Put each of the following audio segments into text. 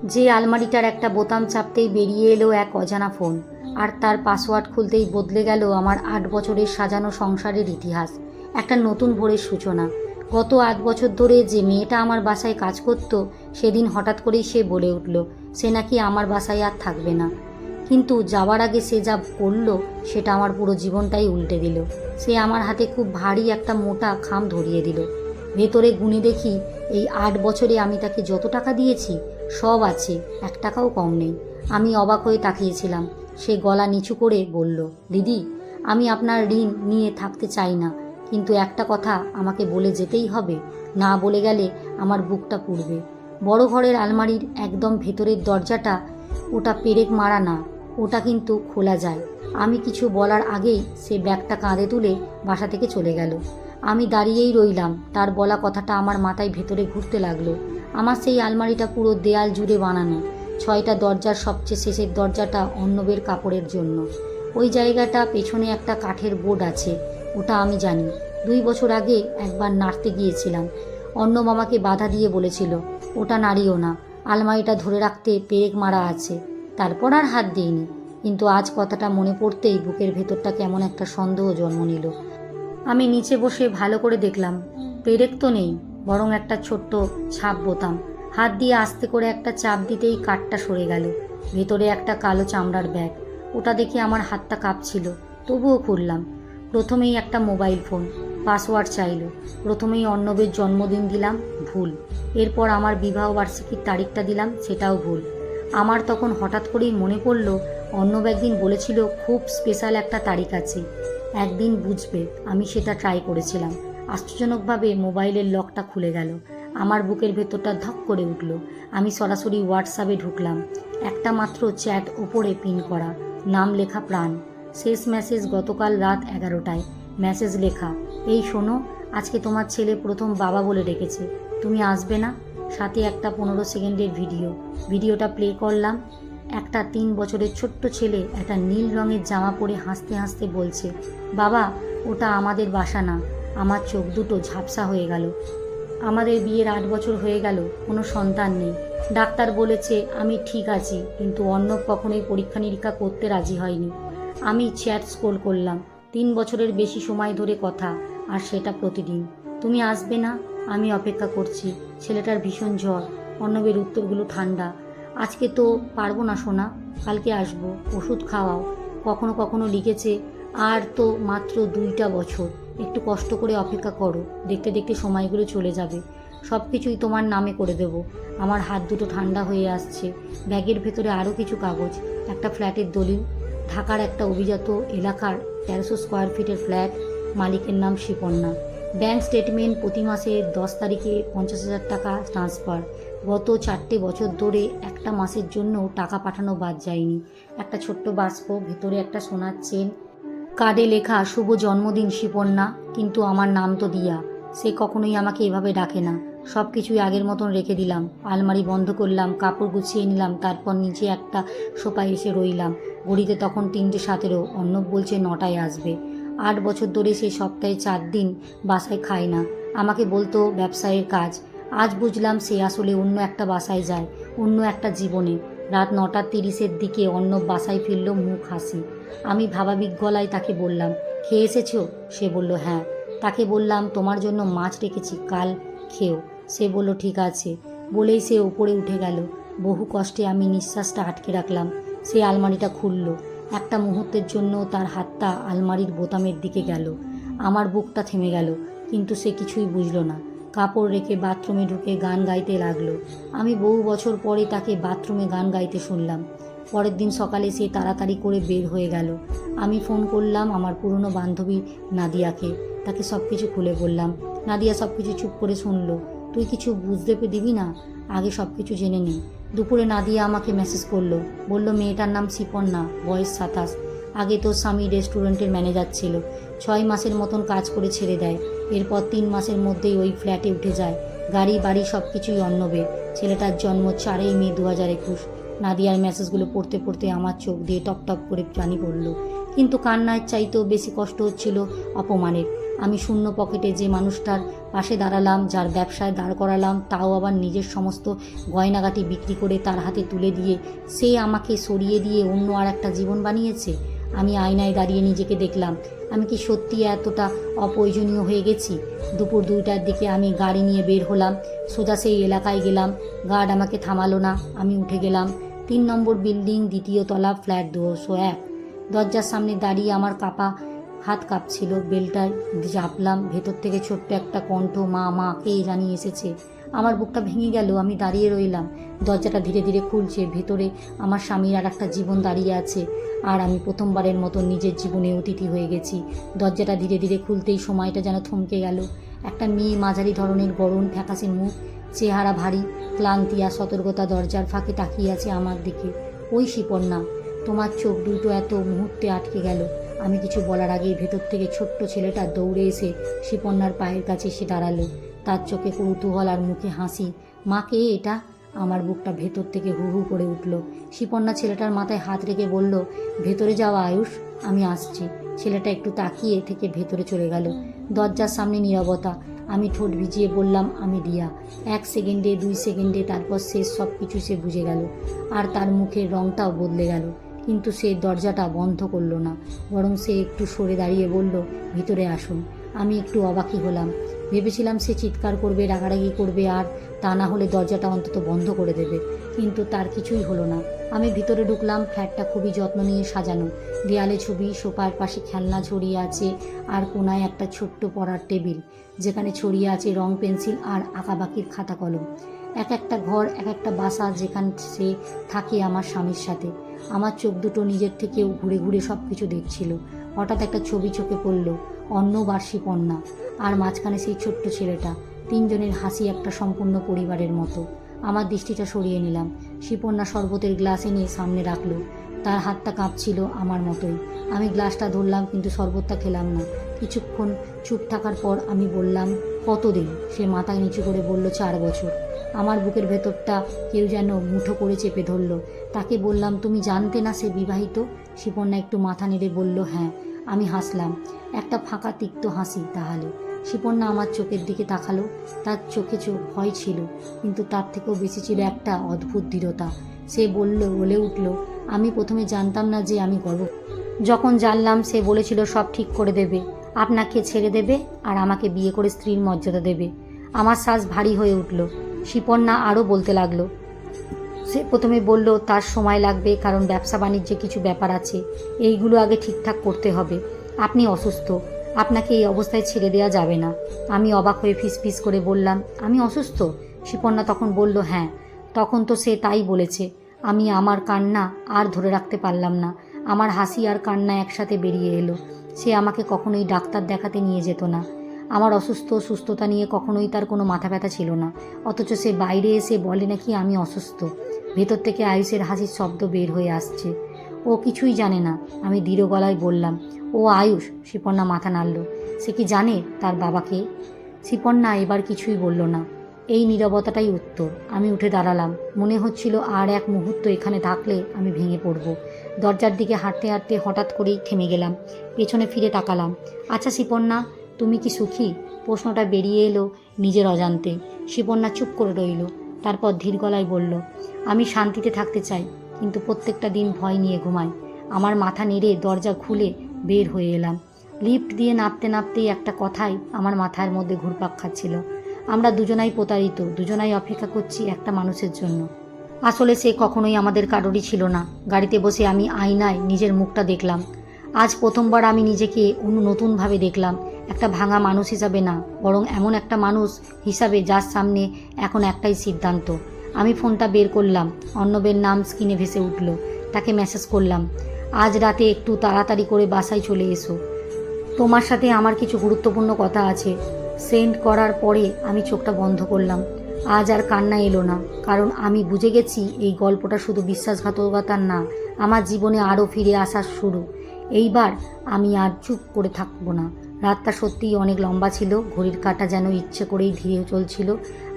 যে আলমারিটার একটা বোতাম চাপতেই বেরিয়ে এলো এক অজানা ফোন, আর তার পাসওয়ার্ড খুলতেই বদলে গেল আমার 8 বছরের সাজানো সংসারের ইতিহাস। একটা নতুন ভোরের সূচনা। গত 8 বছর ধরে যে মেয়েটা আমার বাসায় কাজ করত, সেদিন হঠাৎ করেই সে বলে উঠল সে নাকি আমার বাসায় আর থাকবে না। কিন্তু যাওয়ার আগে সে যা করলো সেটা আমার পুরো জীবনটাই উল্টে দিল। সে আমার হাতে খুব ভারী একটা মোটা খাম ধরিয়ে দিল। ভেতরে গুনে দেখি এই 8 বছরে আমি তাকে যত টাকা দিয়েছি সব আছে, 1 টাকাও কম নেই। আমি অবাক হয়ে তাকিয়েছিলাম। সে গলা নিচু করে বলল, দিদি, আমি আপনার ঋণ নিয়ে থাকতে চাই না, কিন্তু একটা কথা আমাকে বলে যেতেই হবে। না বলে গেলে আমার বুকটা পুড়বে। বড় ঘরের আলমারির একদম ভেতরের দরজাটা, ওটা পেরেক মারা না, ওটা কিন্তু খোলা যায়। আমি কিছু বলার আগেই সে ব্যাগটা কাঁধে তুলে বাসা থেকে চলে গেল। আমি দাঁড়িয়েই রইলাম। তার বলা কথাটা আমার মাথায় ভেতরে ঘুরতে লাগলো। আমার সেই আলমারিটা পুরো দেয়াল জুড়ে বানানো। 6টা দরজার সবচেয়ে শেষের দরজাটা অন্নবের কাপড়ের জন্য। ওই জায়গাটা পেছনে একটা কাঠের বোর্ড আছে, ওটা আমি জানি। 2 বছর আগে একবার নাড়তে গিয়েছিলাম। অর্ণব আমাকে বাধা দিয়ে বলেছিল, ওটা নাড়িও না, আলমারিটা ধরে রাখতে পেরেক মারা আছে। তারপর আর হাত দিইনি। কিন্তু আজ কথাটা মনে পড়তেই বুকের ভেতরটা কেমন একটা সন্দেহ জন্ম নিল। আমি নিচে বসে ভালো করে দেখলাম। পেরেক তো নেই, বরং একটা ছোট্ট ছাপ বোতাম। হাত দিয়ে আস্তে করে একটা চাপ দিতেই কাঠটা সরে গেল। ভেতরে একটা কালো চামড়ার ব্যাগ। ওটা দেখে আমার হাতটা কাঁপছিল, তবুও খুললাম। প্রথমেই একটা মোবাইল ফোন। পাসওয়ার্ড চাইল। প্রথমেই অর্ণবের জন্মদিন দিলাম, ভুল। এরপর আমার বিবাহ বার্ষিকীর তারিখটা দিলাম, সেটাও ভুল। আমার তখন হঠাৎ করেই মনে পড়ল, অর্ণব একদিন বলেছিল খুব স্পেশাল একটা তারিখ আছে, একদিন বুঝবে। আমি সেটা ট্রাই করেছিলাম। আশ্চর্যজনকভাবে মোবাইলের লকটা খুলে গেল। আমার বুকের ভেতরটা ধক করে উঠল। আমি সরাসরি হোয়াটসঅ্যাপে ঢুকলাম। একটা মাত্র চ্যাট, ওপরে পিন করা, নাম লেখা প্রাণ। শেষ মেসেজ গতকাল রাত 11টায়। মেসেজ লেখা, এই শোনো, আজকে তোমার ছেলে প্রথম বাবা বলে ডেকেছে, তুমি আসবে না? সাথে একটা 15 সেকেন্ডের ভিডিওটা প্লে করলাম। একটা 3 বছরের ছোট্ট ছেলে একটা নীল রঙের জামা পরে হাসতে হাসতে বলছে, বাবা, ওটা আমাদের বাসা না। আমার চোখ দুটো ঝাপসা হয়ে গেল। আমাদের বিয়ের 8 বছর হয়ে গেল, কোনো সন্তান নেই। ডাক্তার বলেছে আমি ঠিক আছি, কিন্তু অর্ণব কখনোই পরীক্ষা নিরীক্ষা করতে রাজি হয়নি। আমি চ্যাট স্ক্রোল করলাম। 3 বছরের বেশি সময় ধরে কথা, আর সেটা প্রতিদিন। তুমি আসবে না? আমি অপেক্ষা করছি। ছেলেটার ভীষণ জ্বর। অর্ণবের উত্তরগুলো ঠান্ডা। আজকে তো পারবো না সোনা, কালকে আসবো, ওষুধ খাওয়াও। কখনো কখনো লিখেছে, আর তো মাত্র 2টা বছর, একটু কষ্ট করে অপেক্ষা করো, দেখতে দেখতে সময়গুলো চলে যাবে। সব কিছুই তোমার নামে করে দেব। আমার হাত দুটো ঠান্ডা হয়ে আসছে। ব্যাগের ভেতরে আরও কিছু কাগজ, একটা ফ্ল্যাটের দলিল, ঢাকার একটা অভিজাত এলাকার 1300 স্কোয়ার ফিটের ফ্ল্যাট, মালিকের নাম শিপন্না। ব্যাংক স্টেটমেন্ট, প্রতি মাসে 10 তারিখে 50,000 টাকা ট্রান্সফার। গত 4টে বছর ধরে একটা মাসের জন্য টাকা পাঠানো বাদ যায়নি। একটা ছোট্ট বাক্স, ভেতরে একটা সোনার চেন, কার্ডে লেখা শুভ জন্মদিন শিপন্না। কিন্তু আমার নাম তো দিয়া। সে কখনোই আমাকে এভাবে ডাকে না। সব কিছুই আগের মতন রেখে দিলাম। আলমারি বন্ধ করলাম, কাপড় গুছিয়ে নিলাম। তারপর নিচে একটা সোফায় এসে রইলাম। ঘড়িতে তখন 3:17। অর্ণব বলছে 9টায় আসবে। 8 বছর ধরে সে সপ্তাহে 4 দিন বাসায় খায় না। আমাকে বলতো ব্যবসায়ের কাজ। আজ বুঝলাম সে আসলে অন্য একটা বাসায় যায়, অন্য একটা জীবনে। রাত 9:30-এর দিকে অর্ণব বাসায় ফিরল, মুখ হাসি। আমি ভাবাবিক গলায় তাকে বললাম, খেয়ে এসেছো? সে বলল হ্যাঁ। তাকে বললাম, তোমার জন্য মাছ রেখেছি, কাল খেও। সে বলল ঠিক আছে। বলেই সে উপরে উঠে গেল। বহু কষ্টে আমি নিঃশ্বাসটা আটকে রাখলাম। সে আলমারিটা খুলল। একটা মুহূর্তের জন্য তার হাতটা আলমারির বোতামের দিকে গেল। আমার বুকটা থেমে গেল, কিন্তু সে কিছুই বুঝল না। কাপড় রেখে বাথরুমে ঢুকে গান গাইতে লাগলো। আমি বহু বছর পরে তাকে বাথরুমে গান গাইতে শুনলাম। পরের দিন সকালে সে তাড়াতাড়ি করে বের হয়ে গেল। আমি ফোন করলাম আমার পুরনো বান্ধবী নাদিয়াকে। তাকে সব কিছু খুলে বললাম। নাদিয়া সব কিছু চুপ করে শুনলো। তুই কিছু বুঝতে দিবি না, আগে সব কিছু জেনে নে। দুপুরে নাদিয়া আমাকে মেসেজ করলো, বলল মেয়েটার নাম শিপন্না, বয়স 27। আগে তোর স্বামী রেস্টুরেন্টের ম্যানেজার ছিল, 6 মাসের মতন কাজ করে ছেড়ে দেয়। এরপর 3 মাসের মধ্যেই ওই ফ্ল্যাটে উঠে যায়। গাড়ি বাড়ি সব কিছুই অর্ণবের। ছেলেটার জন্ম 4ই মে 2021। নাদিয়ার মেসেজগুলো পড়তে পড়তে আমার চোখ দিয়ে টপ টপ করে পানি পড়ল। কিন্তু কান্নার চাইতেও বেশি কষ্ট হচ্ছিল অপমানের। আমি শূন্য পকেটে যে মানুষটার পাশে দাঁড়ালাম, যার ব্যবসায় দাঁড় করালাম, তাও আবার নিজের সমস্ত গয়নাগাটি বিক্রি করে তার হাতে তুলে দিয়ে সে আমাকে সরিয়ে দিয়ে অন্য আর একটা জীবন বানিয়েছে। আমি আয়নায় দাঁড়িয়ে নিজেকে দেখলাম, আমি কি সত্যি এতটা অপ্রয়োজনীয় হয়ে গেছি? দুপুর 2টার দিকে আমি গাড়ি নিয়ে বের হলাম, সোজা সেই এলাকায় গেলাম। গার্ড আমাকে থামালো না, আমি উঠে গেলাম। 3 নম্বর বিল্ডিং, 2য় তলা, ফ্ল্যাট 201। দরজার সামনে দাঁড়িয়ে আমার হাত কাঁপছিল। বেলটায় চাপলাম। ভেতর থেকে ছোট্ট একটা কণ্ঠ, মা মা, কে জানি এসেছে। আমার বুকটা ভেঙে গেল। আমি দাঁড়িয়ে রইলাম। দরজাটা ধীরে ধীরে খুলছে। ভেতরে আমার স্বামীর আর একটা জীবন দাঁড়িয়ে আছে, আর আমি প্রথমবারের মতো নিজের জীবনে অতিথি হয়ে গেছি। দরজাটা ধীরে ধীরে খুলতেই সময়টা যেন থমকে গেল। একটা মেয়ে, মাঝারি ধরনের, গরম ফ্যাকাশে মুখ, চেহারা ভারী, ক্লান্তি আর সতর্কতা দরজার ফাঁকে তাকিয়ে আছে আমার দিকে। ওই শিপন্না, তোমার চোখ দুটো এত মুহূর্তে আটকে গেল। আমি কিছু বলার আগেই ভেতর থেকে ছোট্ট ছেলেটা দৌড়ে এসে শিপন্নার পায়ের কাছে এসে দাঁড়ালো। তার চোখে কৌতূহল আর মুখে হাসি। মা, কে এটা? আমার বুকটা ভেতর থেকে হু হু করে উঠল। শিপন্না ছেলেটার মাথায় হাত রেখে বলল, ভেতরে যাওয়া আয়ুষ, আমি আসছি। ছেলেটা একটু তাকিয়ে থেকে ভেতরে চলে গেল। দরজার সামনে নীরবতা। আমি ঠোঁট ভিজিয়ে বললাম, আমি রিয়া। 1 সেকেন্ডে, 2 সেকেন্ডে, তারপর শেষ সব কিছু সে বুঝে গেল। আর তার মুখের রঙটাও বদলে গেল। কিন্তু সে দরজাটা বন্ধ করলো না, বরং সে একটু সরে দাঁড়িয়ে বলল, ভিতরে আসুন। আমি একটু অবাকই হলাম। ভেবেছিলাম সে চিৎকার করবে, রাগারাগি করবে, আর তা না হলে দরজাটা অন্তত বন্ধ করে দেবে। কিন্তু তার কিছুই হলো না। আমি ভিতরে ঢুকলাম। ফ্ল্যাটটা খুবই যত্ন নিয়ে সাজানো। দেয়ালে ছবি, সোফার পাশে খেলনা ছড়িয়ে আছে, আর কোনায় একটা ছোট্ট পড়ার টেবিল, যেখানে ছড়িয়ে আছে রং, পেন্সিল আর আঁকাবাকির খাতা কলম। এক একটা ঘর, এক একটা বাসা, যেখানে সে থাকে আমার স্বামীর সাথে। আমার চোখ দুটো নিজের থেকেও ঘুরে ঘুরে সব কিছু দেখছিল। হঠাৎ একটা ছবি চোখে পড়ল, অন্নবার শিপন্না, আর মাঝখানে সেই ছোট্ট ছেলেটা। 3 জনের হাসি একটা সম্পূর্ণ পরিবারের মতো। আমার দৃষ্টিটা সরিয়ে নিলাম। শিপন্না শরবতের গ্লাস এনে সামনে রাখলো। তার হাতটা কাঁপছিল আমার মতোই। আমি গ্লাসটা ধরলাম, কিন্তু শরবতটা খেলাম না। কিছুক্ষণ চুপ থাকার পর আমি বললাম, কতদিন? সে মাথায় নিচু করে বলল, 4 বছর। আমার বুকের ভেতরটা কেউ যেন মুঠো করে চেপে ধরল। তাকে বললাম, তুমি জানতে না সে বিবাহিত? শিপন্না একটু মাথা নেড়ে বলল, হ্যাঁ। আমি হাসলাম, একটা ফাঁকা তিক্ত হাসি। তাহলে? শিপন্না আমার চোখের দিকে তাকালো। তার চোখে ভয় ছিল, কিন্তু তার থেকেও বেশি ছিল একটা অদ্ভুত দৃঢ়তা। সে বলে উঠল, আমি প্রথমে জানতাম না যে আমি গর্ব। যখন জানলাম, সে বলেছিল সব ঠিক করে দেবে, আপনাকে ছেড়ে দেবে আর আমাকে বিয়ে করে স্ত্রীর মর্যাদা দেবে। আমার শ্বাস ভারী হয়ে উঠল। শিপন্না আরও বলতে লাগলো। সে প্রথমে বলল, তার সময় লাগবে, কারণ ব্যবসা বাণিজ্যে কিছু ব্যাপার আছে, এইগুলো আগে ঠিকঠাক করতে হবে। আপনি অসুস্থ, আপনাকে এই অবস্থায় ছেড়ে দেওয়া যাবে না। আমি অবাক হয়ে ফিসফিস করে বললাম, আমি অসুস্থ? শিপন্না তখন বলল, হ্যাঁ। তখন তো সে তাই বলেছে। আমি আমার কান্না আর ধরে রাখতে পারলাম না। আমার হাসি আর কান্না একসাথে বেরিয়ে এলো। সে আমাকে কখনোই ডাক্তার দেখাতে নিয়ে যেত না। আমার সুস্থতা নিয়ে কখনোই তার কোনো মাথা ব্যথা ছিল না। অথচ সে বাইরে এসে বলে নাকি আমি অসুস্থ। ভেতর থেকে আয়ুষের হাসির শব্দ বের হয়ে আসছে। ও কিছুই জানে না, আমি দৃঢ় গলায় বললাম। ও আয়ুষ? শিপন্না মাথা নাড়ল। সে কি জানে তার বাবাকে? শিপন্না এবার কিছুই বলল না। এই নীরবতাটাই উত্তর। আমি উঠে দাঁড়ালাম। মনে হচ্ছিল আর এক মুহূর্ত এখানে থাকলে আমি ভেঙে পড়ব। দরজার দিকে হাঁটতে হাঁটতে হঠাৎ করেই থেমে গেলাম। পেছনে ফিরে তাকালাম। আচ্ছা শিপন্না, তুমি কি সুখী? প্রশ্নটা বেরিয়ে এলো নিজের অজান্তে। শিপন্না চুপ করে রইল। তারপর ধীর গলায় বলল, আমি শান্তিতে থাকতে চাই, কিন্তু প্রত্যেকটা দিন ভয় নিয়ে ঘুমাই। আমার মাথা নেড়ে দরজা খুলে বের হয়ে এলাম। লিফট দিয়ে নামতে নামতেই একটা কথাই আমার মাথার মধ্যে ঘুরপাক খাচ্ছিল। আমরা দুজনাই প্রতারিত, দুজনাই অপেক্ষা করছি একটা মানুষের জন্য। আসলে সে কখনোই আমাদের কারোরই ছিল না। গাড়িতে বসে আমি আয়নায় নিজের মুখটা দেখলাম। আজ প্রথমবার আমি নিজেকে নতুনভাবে দেখলাম। একটা ভাঙা মানুষ হিসাবে না, বরং এমন একটা মানুষ হিসাবে যার সামনে এখন একটাই সিদ্ধান্ত। আমি ফোনটা বের করলাম। অর্ণবের নাম স্ক্রিনে ভেসে উঠল। তাকে মেসেজ করলাম, আজ রাতে একটু তাড়াতাড়ি করে বাসায় চলে এসো, তোমার সাথে আমার কিছু গুরুত্বপূর্ণ কথা আছে। সেন্ড করার পরে আমি চোখটা বন্ধ করলাম। আজ আর কান্না এলো না, কারণ আমি বুঝে গেছি এই গল্পটা শুধু বিশ্বাসঘাতকতার না, আমার জীবনে আরও ফিরে আসার শুরু। এইবার আমি আর চুপ করে থাকবো না। রাতটা সত্যিই অনেক লম্বা ছিল। ঘড়ির কাঁটা যেন ইচ্ছে করেই ধীরে চলছিল।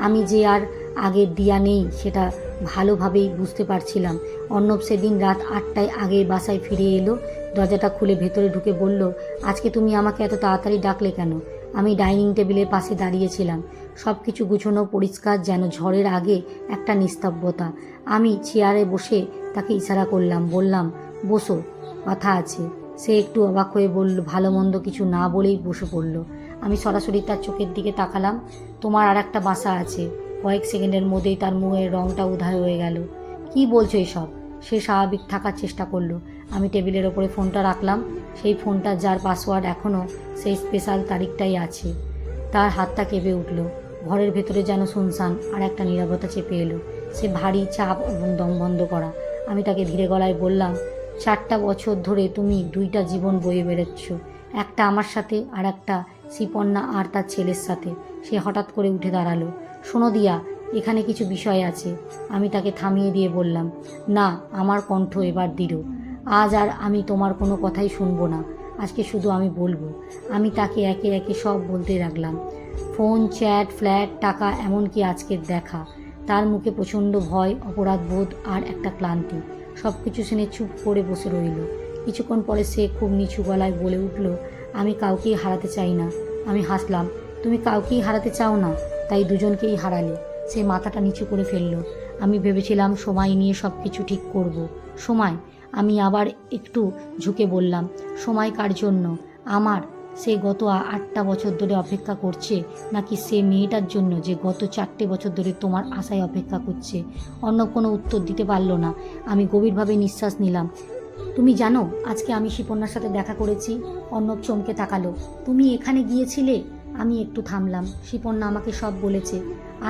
আমি যে আর আগের দিয়া নেই সেটা ভালোভাবেই বুঝতে পারছিলাম। অর্ণব সেদিন রাত 8টায় আগে বাসায় ফিরে এলো। দরজাটা খুলে ভেতরে ঢুকে বলল, আজকে তুমি আমাকে এত তাড়াতাড়ি ডাকলে কেন? আমি ডাইনিং টেবিলের পাশে দাঁড়িয়েছিলাম, সব কিছু গুছানো পরিষ্কার, যেন ঝড়ের আগে একটা নিস্তব্ধতা। আমি চেয়ারে বসে তাকে ইশারা করলাম, বললাম, বসো, কথা আছে। সে একটু অবাক হয়ে বলল, ভালো মন্দ কিছু না বলেই বসে পড়ল। আমি সরাসরি তার চোখের দিকে তাকালাম। তোমার আর একটা বাসা আছে। কয়েক সেকেন্ডের মধ্যেই তার মুখের রঙটা উধার হয়ে গেল। কি বলছো এসব? সে স্বাভাবিক থাকার চেষ্টা করলো। আমি টেবিলের ওপরে ফোনটা রাখলাম, সেই ফোনটা যার পাসওয়ার্ড এখনও সেই স্পেশাল তারিখটাই আছে। তার হাতটা কেঁপে উঠল। ঘরের ভেতরে যেন শুনশান আর একটা নীরবতা চেপে এলো। সে ভারী, চাপ এবং দম বন্ধ করা। আমি তাকে ধীরে গলায় বললাম, 4টা বছর ধরে তুমি 2টা জীবন বয়ে বেড়াচ্ছ, একটা আমার সাথে আর একটা শিপন্না আর তার ছেলের সাথে। সে হঠাৎ করে উঠে দাঁড়ালো। শোনো দিয়া, এখানে কিছু বিষয় আছে। আমি তাকে থামিয়ে দিয়ে বললাম, না। আমার কণ্ঠ এবার দৃঢ়। আজ আর আমি তোমার কোনো কথাই শুনবো না। আজকে শুধু আমি বলবো। আমি তাকে একে একে সব বলতে লাগলাম, ফোন, চ্যাট, ফ্ল্যাট, টাকা, এমনকি আজকের দেখা। তার মুখে প্রচণ্ড ভয়, অপরাধবোধ আর একটা ক্লান্তি। সব কিছু শুনে চুপ করে বসে রইল। কিছুক্ষণ পরে সে খুব নিচু গলায় বলে উঠল, আমি কাউকেই হারাতে চাই না। আমি হাসলাম, তুমি কাউকেই হারাতে চাও না, তাই দুজনকেই হারালে। সে মাথাটা নিচু করে ফেলল। আমি ভেবেছিলাম সময় নিয়ে সব কিছু ঠিক করব। সময়? আমি আবার একটু ঝুঁকে বললাম, সময় কার জন্য? আমার? সে গত 8টা বছর ধরে অপেক্ষা করছে, নাকি সে মেয়েটার জন্য যে গত 4টে বছর ধরে তোমার আশায় অপেক্ষা করছে? অন্য কোনো উত্তর দিতে পারল না। আমি গভীরভাবে নিঃশ্বাস নিলাম। তুমি জানো, আজকে আমি শিপন্নার সাথে দেখা করেছি। অর্ণব চমকে তাকালো। তুমি এখানে গিয়েছিলে? আমি একটু থামলাম। শিপন্না আমাকে সব বলেছে।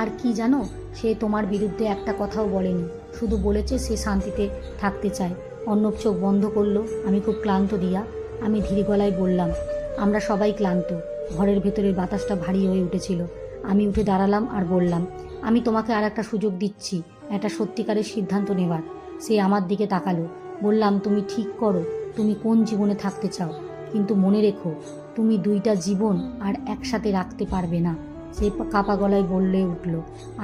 আর কি জানো, সে তোমার বিরুদ্ধে একটা কথাও বলেনি, শুধু বলেছে সে শান্তিতে থাকতে চায়। অর্ণব চোখ বন্ধ করলো। আমি খুব ক্লান্ত দিয়া। আমি ধীর গলায় বললাম, আমরা সবাই ক্লান্ত। ঘরের ভেতরের বাতাসটা ভারী হয়ে উঠেছিল। আমি উঠে দাঁড়ালাম আর বললাম, আমি তোমাকে আর একটা সুযোগ দিচ্ছি, একটা সত্যিকারের সিদ্ধান্ত নেবার। সে আমার দিকে তাকালো। বললাম, তুমি ঠিক করো তুমি কোন জীবনে থাকতে চাও, কিন্তু মনে রেখো, তুমি 2টা জীবন আর একসাথে রাখতে পারবে না। সে কাপা গলায় বললে উঠল,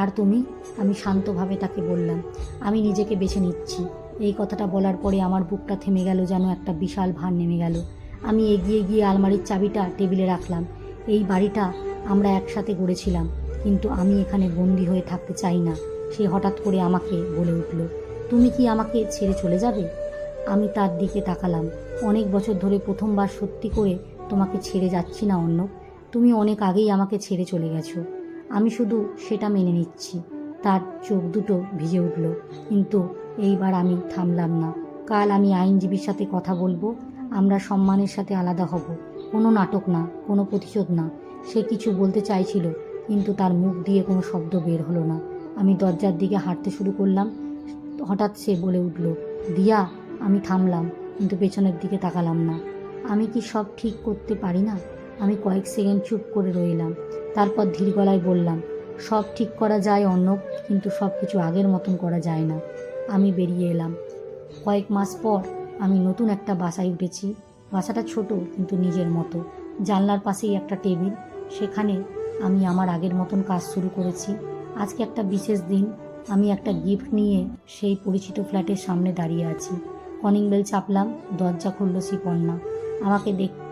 আর তুমি? আমি শান্তভাবে তাকে বললাম, আমি নিজেকে বেছে নিচ্ছি। এই কথাটা বলার পরে আমার বুকটা থেমে গেল, যেন একটা বিশাল ভার নেমে গেল। আমি এগিয়ে গিয়ে আলমারির চাবিটা টেবিলে রাখলাম। এই বাড়িটা আমরা একসাথে গড়েছিলাম, কিন্তু আমি এখানে বন্দি হয়ে থাকতে চাই না। সে হঠাৎ করে আমাকে বলে উঠল, তুমি কি আমাকে ছেড়ে চলে যাবে? আমি তার দিকে তাকালাম। অনেক বছর ধরে প্রথমবার সত্যি করে তোমাকে ছেড়ে যাচ্ছি না অর্ণব। তুমি অনেক আগেই আমাকে ছেড়ে চলে গেছো। আমি শুধু সেটা মেনে নিচ্ছি। তার চোখ দুটো ভিজে উঠল। কিন্তু এইবার আমি থামলাম না। কাল আমি আইনজীবীর সাথে কথা বলবো। আমরা সম্মানের সাথে আলাদা হব। কোনো নাটক না, কোনো প্রতিশোধ না। সে কিছু বলতে চাইছিল, কিন্তু তার মুখ দিয়ে কোনো শব্দ বের হলো না। আমি দরজার দিকে হাঁটতে শুরু করলাম। হঠাৎ সে বলে উঠল, দিয়া। আমি থামলাম, কিন্তু পেছনের দিকে তাকালাম না। আমি কি সব ঠিক করতে পারি না? আমি কয়েক সেকেন্ড চুপ করে রইলাম। তারপর ধীর গলায় বললাম, সব ঠিক করা যায় অর্ণব, কিন্তু সব কিছু আগের মতন করা যায় না। আমি বেরিয়ে এলাম। কয়েক মাস পর আমি নতুন একটা বাসায় উঠেছি। বাসাটা ছোট, কিন্তু নিজের মতো। জানলার পাশেই একটা টেবিল। সেখানে আমি আমার আগের মতন কাজ শুরু করেছি। আজকে একটা বিশেষ দিন। আমি একটা গিফট নিয়ে সেই পরিচিত ফ্ল্যাটের সামনে দাঁড়িয়ে আছি। কলিং বেল চাপলাম। দরজা খুলল শিপন্না। আমাকে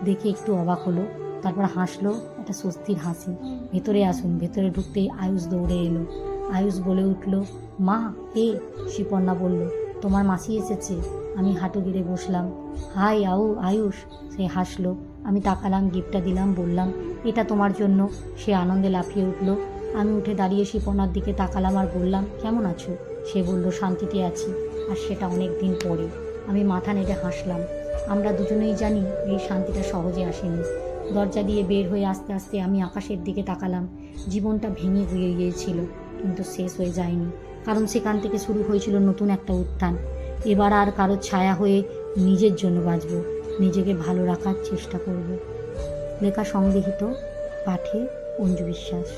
দেখে একটু অবাক হলো, তারপর হাসলো, একটা স্বস্তির হাসি। ভেতরে আসুন। ভেতরে ঢুকতেই আয়ুষ দৌড়ে এলো। আয়ুষ বলে উঠল, মা, এ। শিপন্না বলল, তোমার মাসি এসেছে। আমি হাঁটু গেড়ে বসলাম। হাই আয়ুষ। সে হাসলো। আমি তাকালাম, গিফটটা দিলাম, বললাম, এটা তোমার জন্য। সে আনন্দে লাফিয়ে উঠল। আমি উঠে দাঁড়িয়ে শিপন্নার দিকে তাকালাম আর বললাম, কেমন আছো? সে বলল, শান্তিতে আছি, আর সেটা অনেক দিন পরে। আমি মাথা নেড়ে হাসলাম। আমরা দুজনেই জানি এই শান্তিটা সহজে আসেনি। দরজা দিয়ে বের হয়ে আস্তে আস্তে আমি আকাশের দিকে তাকালাম। জীবনটা ভেঙে গুঁড়িয়ে গিয়েছিল, কিন্তু শেষ হয়ে যায়নি, কারণ সেখান থেকে শুরু হয়েছিল নতুন একটা উত্থান। এবার আর কারো ছায়া হয়ে নিজের জন্য বাঁচব, নিজেকে ভালো রাখার চেষ্টা করব। লেখা সংগৃহীত, পাঠে অঞ্জু বিশ্বাস।